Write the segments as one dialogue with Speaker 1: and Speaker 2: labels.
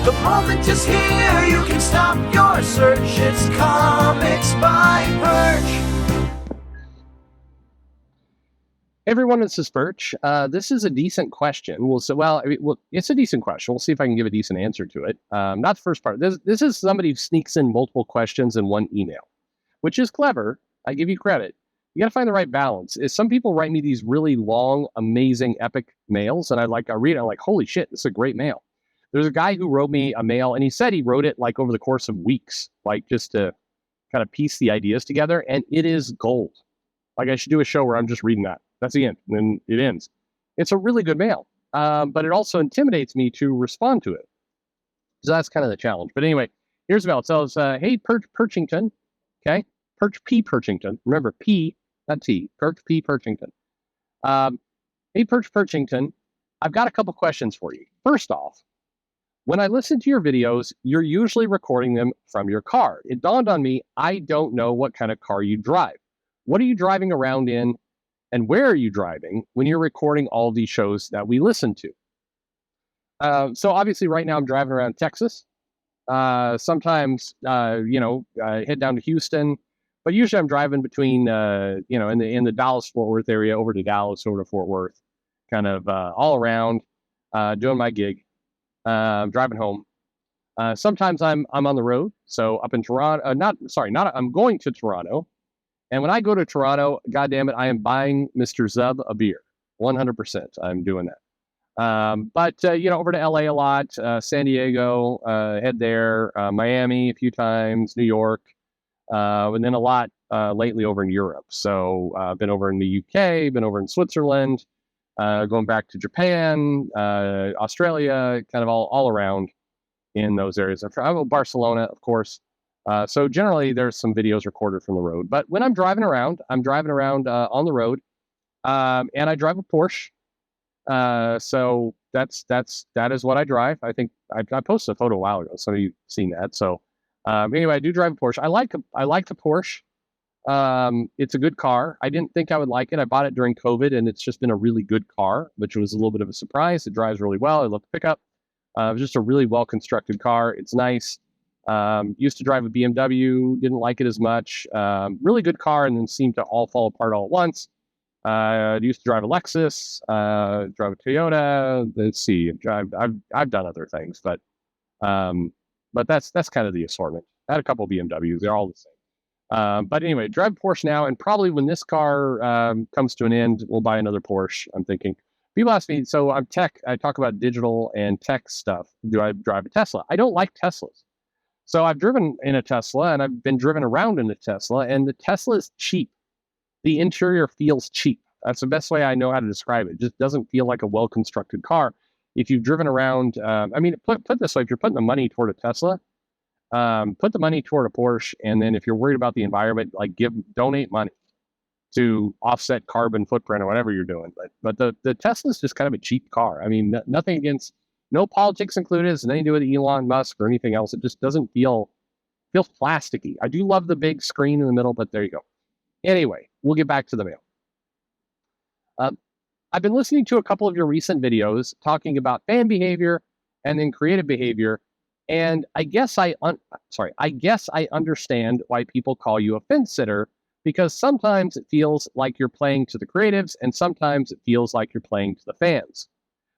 Speaker 1: The moment is here, you can stop your search. It's Comics by Perch.
Speaker 2: Hey everyone, this is Perch. This is a decent question. It's a decent question. We'll see if I can give a decent answer to it. Not the first part. This is somebody who sneaks in multiple questions in one email, which is clever. I give you credit. You got to find the right balance. Some people write me these really long, amazing, epic mails, and I read it. I'm like, holy shit, this is a great mail. There's a guy who wrote me a mail, and he said he wrote it like over the course of weeks, like just to kind of piece the ideas together, and it is gold. Like I should do a show where I'm just reading that. That's the end. And then it ends. It's a really good mail, but it also intimidates me to respond to it. So that's kind of the challenge. But anyway, here's the mail. It says, hey, Perchington. Okay. Perch P. Perchington. Remember, P, not T. Perch P. Perchington. Hey, Perch Perchington. I've got a couple questions for you. First off, when I listen to your videos, you're usually recording them from your car. It dawned on me, I don't know what kind of car you drive. What are you driving around in, and where are you driving when you're recording all these shows that we listen to? So obviously right now I'm driving around Texas. Sometimes, head down to Houston, but usually I'm driving between, in the Dallas-Fort Worth area over to Dallas, over to Fort Worth, kind of all around, doing my gig, driving home. Sometimes I'm on the road. So up in Toronto, I'm going to Toronto. And when I go to Toronto, goddamn it, I am buying Mr. Zub a beer. 100%. I'm doing that. But over to LA a lot, San Diego, head there, Miami a few times, New York, and then a lot lately over in Europe. So I've been over in the UK, been over in Switzerland, going back to Japan, Australia, kind of all around in those areas. I'm in Barcelona, of course. So generally, there's some videos recorded from the road. But when I'm driving around on the road, and I drive a Porsche. So that is what I drive. I think I posted a photo a while ago. Some of you've seen that. So anyway, I do drive a Porsche. I like the Porsche. It's a good car. I didn't think I would like it. I bought it during COVID, and it's just been a really good car, which was a little bit of a surprise. It drives really well. I love the pickup. It was just a really well constructed car. It's nice. Used to drive a BMW, didn't like it as much. Really good car, and then seemed to all fall apart all at once. I used to drive a Lexus, drive a Toyota. Let's see, I've done other things, but that's kind of the assortment. I had a couple of BMWs; they're all the same. But anyway, drive a Porsche now, and probably when this car comes to an end, we'll buy another Porsche. I'm thinking. People ask me, so I'm tech. I talk about digital and tech stuff. Do I drive a Tesla? I don't like Teslas. So I've driven in a Tesla, and I've been driven around in a Tesla, and the Tesla is cheap. The interior feels cheap. That's the best way I know how to describe it. It just doesn't feel like a well-constructed car. If you've driven around, put it this way, if you're putting the money toward a Tesla, put the money toward a Porsche, and then if you're worried about the environment, donate money to offset carbon footprint or whatever you're doing. But the Tesla is just kind of a cheap car. I mean, nothing against. No politics included. It's nothing to do with Elon Musk or anything else. It just doesn't feels plasticky. I do love the big screen in the middle, but there you go. Anyway, we'll get back to the mail. I've been listening to a couple of your recent videos talking about fan behavior and then creative behavior, and I guess I understand why people call you a fence sitter, because sometimes it feels like you're playing to the creatives, and sometimes it feels like you're playing to the fans.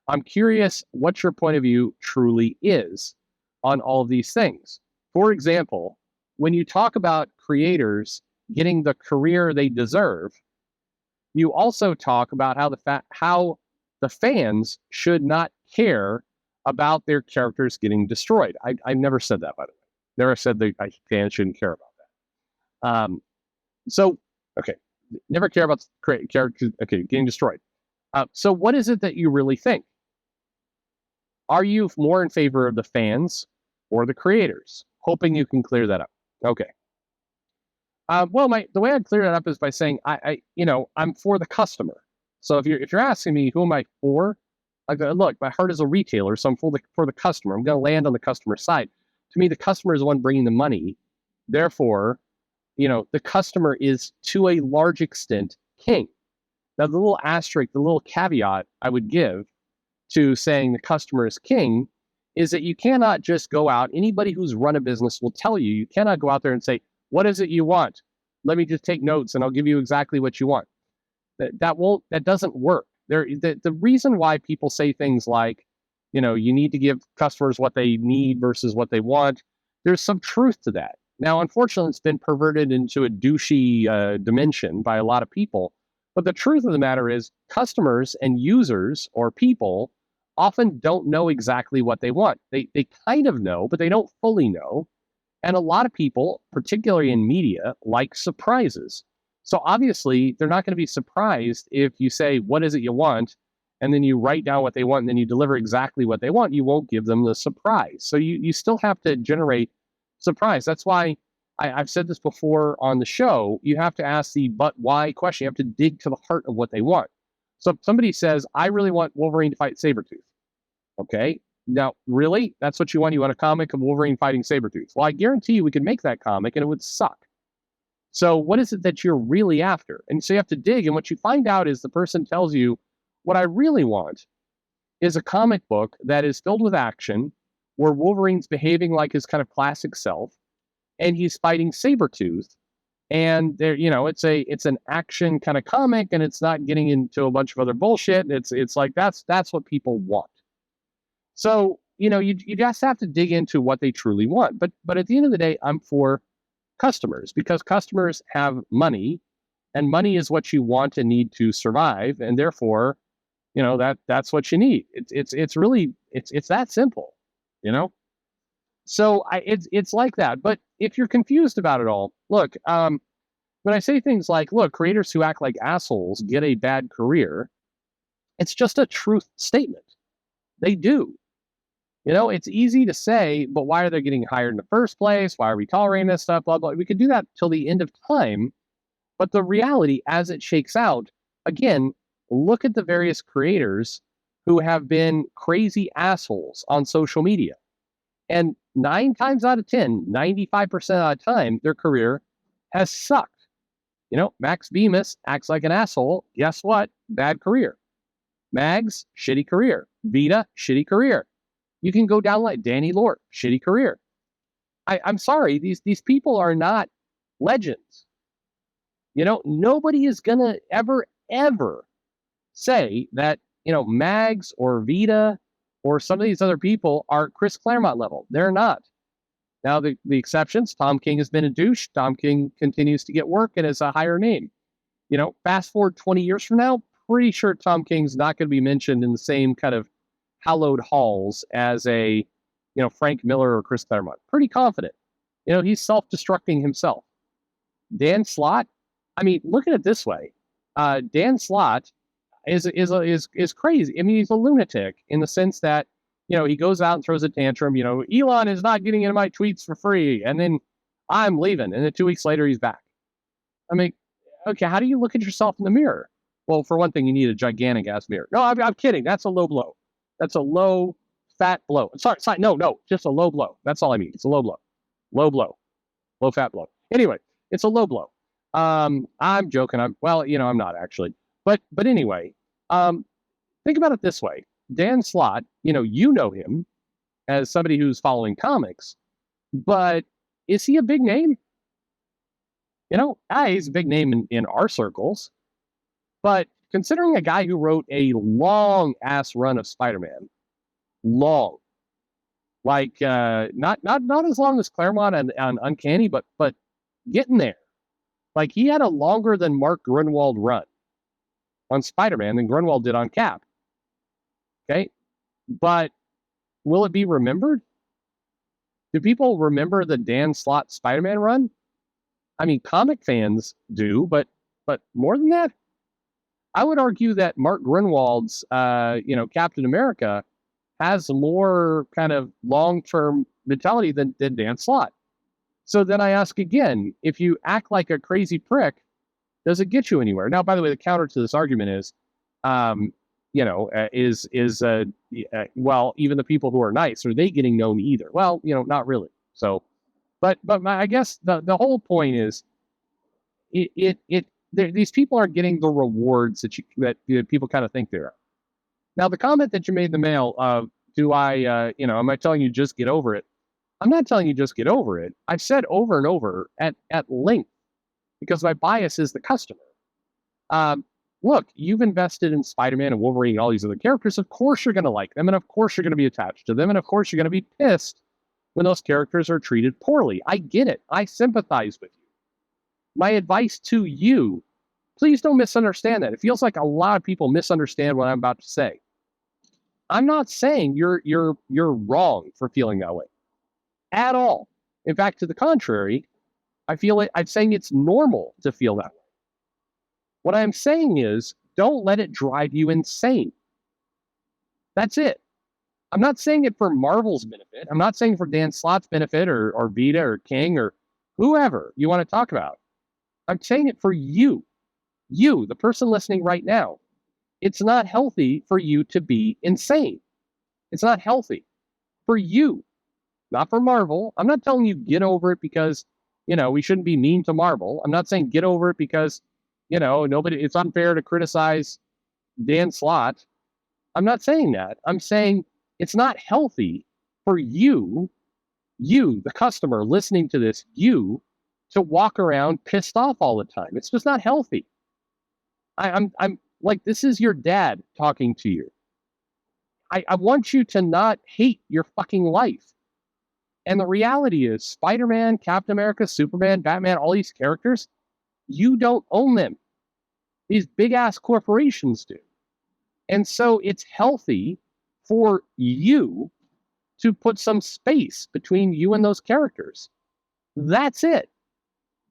Speaker 2: I'm curious what your point of view truly is on all of these things. For example, when you talk about creators getting the career they deserve, you also talk about how the fans should not care about their characters getting destroyed. I've never said that, by the way. Never said that fans shouldn't care about that. Never care about characters getting destroyed. So what is it that you really think? Are you more in favor of the fans or the creators? Hoping you can clear that up. Okay. The way I'd clear that up is by saying I'm for the customer. So if you're asking me who am I for, I go, look, my heart is a retailer, so I'm for the customer. I'm going to land on the customer side. To me, the customer is the one bringing the money. Therefore, the customer is to a large extent king. Now, the little asterisk, the little caveat I would give to saying the customer is king is that you cannot just go out. Anybody who's run a business will tell you, you cannot go out there and say, what is it you want? Let me just take notes and I'll give you exactly what you want. That doesn't work. The reason why people say things like, you need to give customers what they need versus what they want, there's some truth to that. Now, unfortunately, it's been perverted into a douchey dimension by a lot of people. But the truth of the matter is customers and users or people often don't know exactly what they want. They kind of know, but they don't fully know. And a lot of people, particularly in media, like surprises. So obviously, they're not going to be surprised if you say, what is it you want? And then you write down what they want and then you deliver exactly what they want. You won't give them the surprise. So you still have to generate surprise. That's why I've said this before on the show. You have to ask the but why question. You have to dig to the heart of what they want. So if somebody says, I really want Wolverine to fight Sabretooth. Okay. Now, really? That's what you want? You want a comic of Wolverine fighting Sabretooth? Well, I guarantee you we could make that comic and it would suck. So what is it that you're really after? And so you have to dig. And what you find out is the person tells you, what I really want is a comic book that is filled with action, where Wolverine's behaving like his kind of classic self, and he's fighting Sabretooth. And there, it's an action kind of comic, and it's not getting into a bunch of other bullshit. It's like that's what people want. So, you just have to dig into what they truly want. But at the end of the day, I'm for customers, because customers have money, and money is what you want and need to survive, and therefore, that's what you need. It's really that simple, So it's like that. But if you're confused about it all, look, when I say things like, look, creators who act like assholes get a bad career, it's just a truth statement. They do. It's easy to say, but why are they getting hired in the first place? Why are we tolerating this stuff? Blah, blah. We could do that till the end of time. But the reality, as it shakes out, again, look at the various creators who have been crazy assholes on social media. And 9 times out of 10, 95% of the time, their career has sucked. Max Bemis acts like an asshole. Guess what? Bad career. Mags, shitty career. Vita, shitty career. You can go down like Danny Lord, shitty career. I'm sorry, these people are not legends. Nobody is gonna ever say that Mags or Vita or some of these other people are Chris Claremont level. They're not. Now the exceptions, Tom King has been a douche. Tom King continues to get work and is a higher name. Fast forward 20 years from now, pretty sure Tom King's not going to be mentioned in the same kind of hallowed halls as a Frank Miller or Chris Claremont. Pretty confident. He's self-destructing himself. Dan Slott, I mean, look at it this way. Dan Slott is crazy. I mean, he's a lunatic in the sense that he goes out and throws a tantrum. Elon is not getting into my tweets for free, and then I'm leaving, and then 2 weeks later he's back. I mean, okay, how do you look at yourself in the mirror? Well, for one thing, you need a gigantic ass mirror. No, I'm kidding. That's a low blow. That's a low fat blow. Sorry, no, just a low blow. That's all I mean. It's a low blow. Low fat blow. Anyway, it's a low blow. I'm joking. I'm not actually. But anyway, think about it this way. Dan Slott, you know him as somebody who's following comics, but is he a big name? He's a big name in our circles, but considering a guy who wrote a long ass run of Spider-Man, not as long as Claremont and Uncanny, but getting there. Like, he had a longer than Mark Grunwald run on Spider-Man than Grunwald did on Cap. Okay, but will it be remembered? Do people remember the Dan Slott Spider-Man run? I mean, comic fans do, but more than that, I would argue that Mark Grunwald's, Captain America has more kind of long-term mentality than Dan Slott. So then I ask again, if you act like a crazy prick, does it get you anywhere? Now, by the way, the counter to this argument is, well, even the people who are nice, are they getting known either? Well, not really. So, but I guess the whole point is, these people aren't getting the rewards that people kind of think they are. Now, the comment that you made in the mail of am I telling you just get over it? I'm not telling you just get over it. I've said over and over at length because my bias is the customer. Um, Look, you've invested in Spider-Man and Wolverine and all these other characters. Of course you're going to like them, and of course you're going to be attached to them, and of course you're going to be pissed when those characters are treated poorly. I get it. I sympathize with you. My advice to you, please don't misunderstand that. It feels like a lot of people misunderstand what I'm about to say. I'm not saying you're wrong for feeling that way at all. In fact, to the contrary, I'm saying it's normal to feel that way. What I'm saying is, don't let it drive you insane. That's it. I'm not saying it for Marvel's benefit. I'm not saying for Dan Slott's benefit or Vita or King or whoever you want to talk about. I'm saying it for you, the person listening right now. It's not healthy for you to be insane. It's not healthy for you, not for Marvel. I'm not telling you get over it because, we shouldn't be mean to Marvel. I'm not saying get over it because, it's unfair to criticize Dan Slott. I'm not saying that. I'm saying it's not healthy for you, the customer listening to this, to walk around pissed off all the time. It's just not healthy. I'm like, this is your dad talking to you. I want you to not hate your fucking life. And the reality is, Spider-Man, Captain America, Superman, Batman, all these characters, you don't own them. These big-ass corporations do. And so it's healthy for you to put some space between you and those characters. That's it.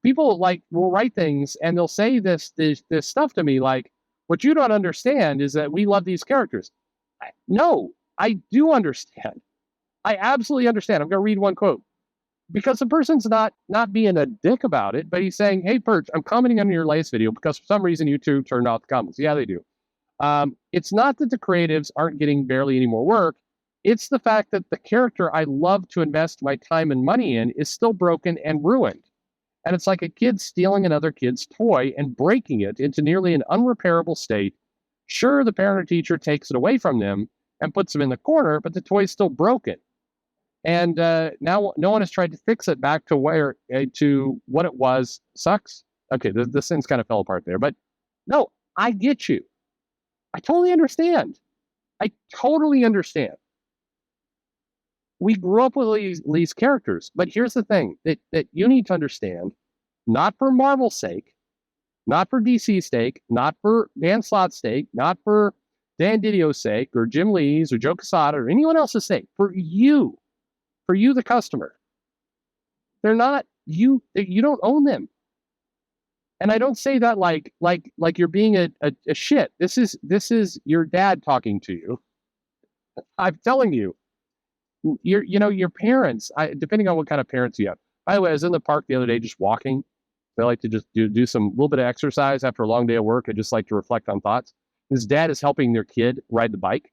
Speaker 2: People will write things and they'll say this stuff to me like, what you don't understand is that we love these characters. No, I do understand. I absolutely understand. I'm going to read one quote. Because the person's not being a dick about it, but he's saying, hey, Perch, I'm commenting on your latest video because for some reason YouTube turned off the comments. Yeah, they do. It's not that the creatives aren't getting barely any more work. It's the fact that the character I love to invest my time and money in is still broken and ruined. And it's like a kid stealing another kid's toy and breaking it into nearly an unrepairable state. Sure, the parent or teacher takes it away from them and puts them in the corner, but the toy's still broken. And now no one has tried to fix it back to to what it was. Sucks. Okay, the sentence kind of fell apart there. But no, I get you. I totally understand. We grew up with these characters. But here's the thing that you need to understand, not for Marvel's sake, not for DC's sake, not for Dan Slott's sake, not for Dan Didio's sake, or Jim Lee's, or Joe Quesada, or anyone else's sake, for you, the customer. They're not you. You don't own them. And I don't say that like you're being a shit. This is your dad talking to you. I'm telling you, your parents. Depending on what kind of parents you have. By the way, I was in the park the other day just walking. I like to just do some little bit of exercise after a long day of work. I just like to reflect on thoughts. His dad is helping their kid ride the bike.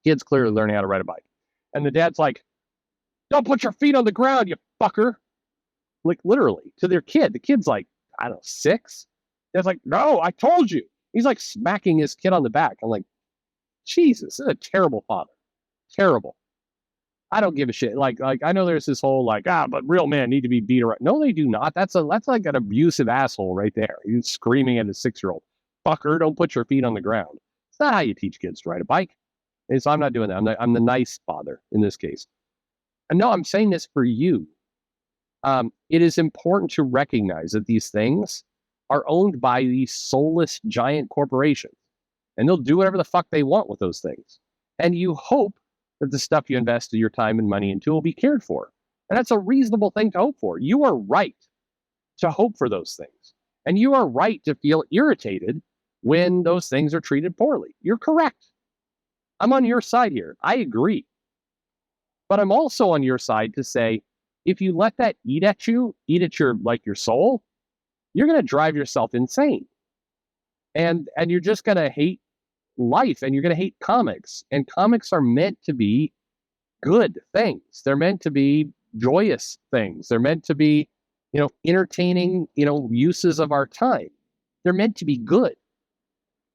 Speaker 2: Kid's clearly learning how to ride a bike, and the dad's like, "Don't put your feet on the ground, you fucker!" Like literally to their kid. The kid's like, I don't know, 6. Dad's like, "No, I told you." He's like smacking his kid on the back. I'm like, Jesus, this is a terrible father. Terrible. I don't give a shit. Like I know there's this whole but real men need to be beat around. No, they do not. That's like an abusive asshole right there. He's screaming at a 6-year-old. Fucker, don't put your feet on the ground. It's not how you teach kids to ride a bike. And so I'm not doing that. I'm the nice father in this case. And no, I'm saying this for you. It is important to recognize that these things are owned by these soulless giant corporations. And they'll do whatever the fuck they want with those things. And you hope that the stuff you invested your time and money into will be cared for. And that's a reasonable thing to hope for. You are right to hope for those things. And you are right to feel irritated when those things are treated poorly. You're correct. I'm on your side here. I agree. But I'm also on your side to say, if you let that eat at your soul, you're going to drive yourself insane. And you're just going to hate life, and you're going to hate comics. And comics are meant to be good things. They're meant to be joyous things. They're meant to be, entertaining, uses of our time. They're meant to be good.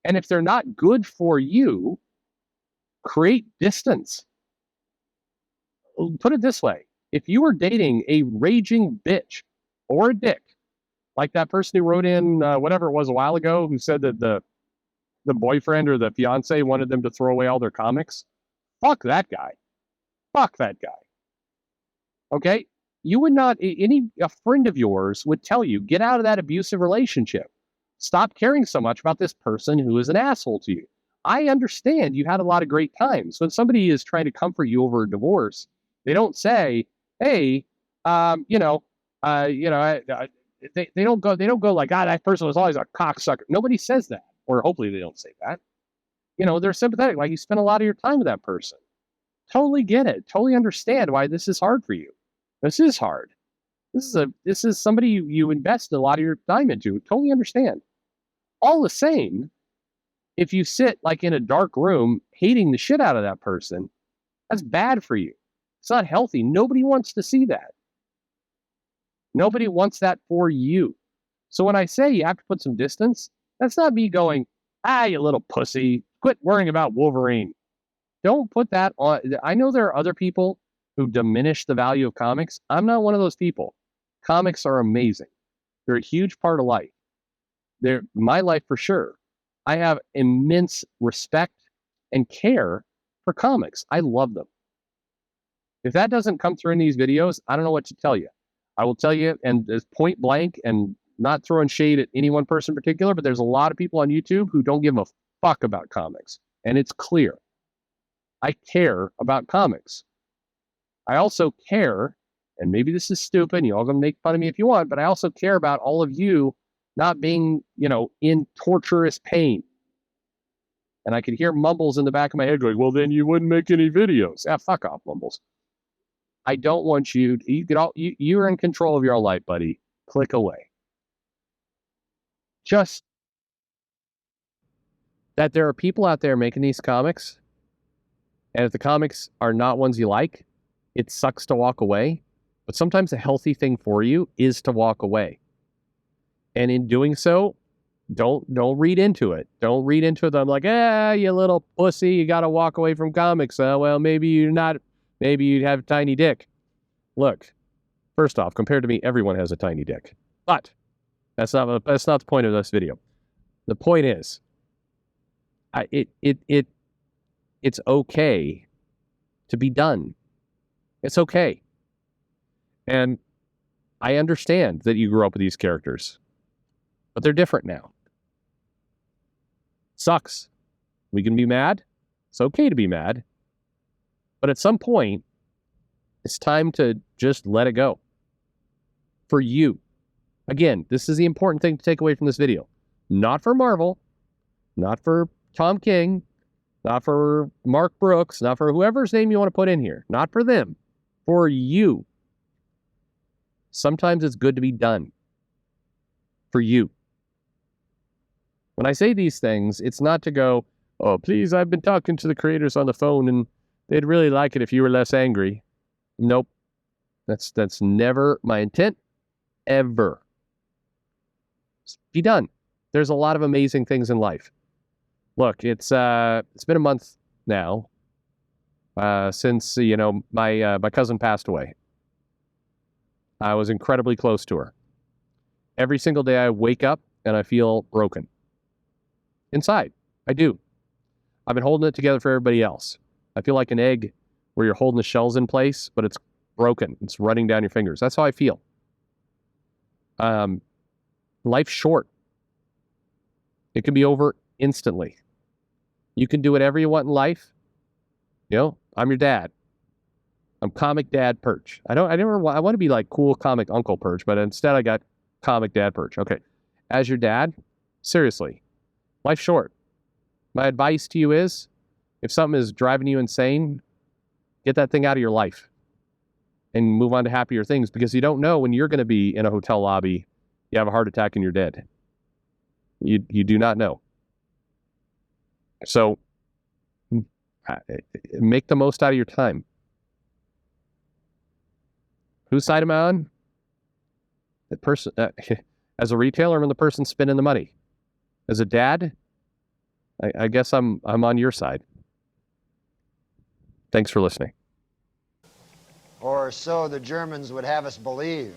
Speaker 2: And if they're not good for you, Create distance. Put it this way. If you were dating a raging bitch or a dick, like that person who wrote in whatever it was a while ago who said that the boyfriend or the fiance wanted them to throw away all their comics, fuck that guy. Fuck that guy. Okay? You would not, a friend of yours would tell you, get out of that abusive relationship. Stop caring so much about this person who is an asshole to you. I understand you had a lot of great times. When somebody is trying to comfort you over a divorce, they don't say, hey, they don't go like, God, that person was always a cocksucker. Nobody says that. Or hopefully they don't say that. They're sympathetic. Like, you spent a lot of your time with that person. Totally get it. Totally understand why this is hard for you. This is hard. This is somebody you invested a lot of your time into. Totally understand. All the same, if you sit like in a dark room hating the shit out of that person, that's bad for you. It's not healthy. Nobody wants to see that. Nobody wants that for you. So when I say you have to put some distance, that's not me going, you little pussy, quit worrying about Wolverine. Don't put that on. I know there are other people who diminish the value of comics. I'm not one of those people. Comics are amazing. They're a huge part of life. They're my life for sure. I have immense respect and care for comics. I love them. If that doesn't come through in these videos, I don't know what to tell you. I will tell you, and it's point blank, and not throwing shade at any one person in particular, but there's a lot of people on YouTube who don't give a fuck about comics. And it's clear. I care about comics. I also care, and maybe this is stupid, you all gonna make fun of me if you want, but I also care about all of you not being, in torturous pain. And I could hear mumbles in the back of my head going, well, then you wouldn't make any videos. Fuck off, mumbles. I don't want you, you're in control of your own life, buddy. Click away. Just that there are people out there making these comics, and if the comics are not ones you like, it sucks to walk away. But sometimes a healthy thing for you is to walk away. And in doing so, don't read into it. Don't read into them like, you little pussy, you got to walk away from comics. Well, maybe you're not. Maybe you have a tiny dick. Look, first off, compared to me, everyone has a tiny dick. But that's not the point of this video. The point is, it's okay to be done. It's okay. And I understand that you grew up with these characters, but they're different now. Sucks. We can be mad. It's okay to be mad. But at some point, it's time to just let it go. For you. Again, this is the important thing to take away from this video. Not for Marvel, not for Tom King, not for Mark Brooks, not for whoever's name you want to put in here. Not for them. For you. Sometimes it's good to be done. For you. When I say these things, it's not to go, oh, please, I've been talking to the creators on the phone and they'd really like it if you were less angry. Nope. That's never my intent, ever. Just be done. There's a lot of amazing things in life. Look, it's been a month now since my cousin passed away. I was incredibly close to her. Every single day I wake up and I feel broken. Inside, I do. I've been holding it together for everybody else. I feel like an egg where you're holding the shells in place, but it's broken. It's running down your fingers. That's how I feel. Life's short. It can be over instantly. You can do whatever you want in life. I'm your dad. I'm comic dad Perch. I want to be like cool comic uncle Perch, but instead I got comic dad Perch. Okay. As your dad, seriously, life's short. My advice to you is, if something is driving you insane, get that thing out of your life and move on to happier things, because you don't know when you're going to be in a hotel lobby, you have a heart attack and you're dead. You do not know. So make the most out of your time. Whose side am I on? The person, as a retailer, I'm the person spending the money. As a dad, I guess I'm on your side. Thanks for listening.
Speaker 3: Or so the Germans would have us believe.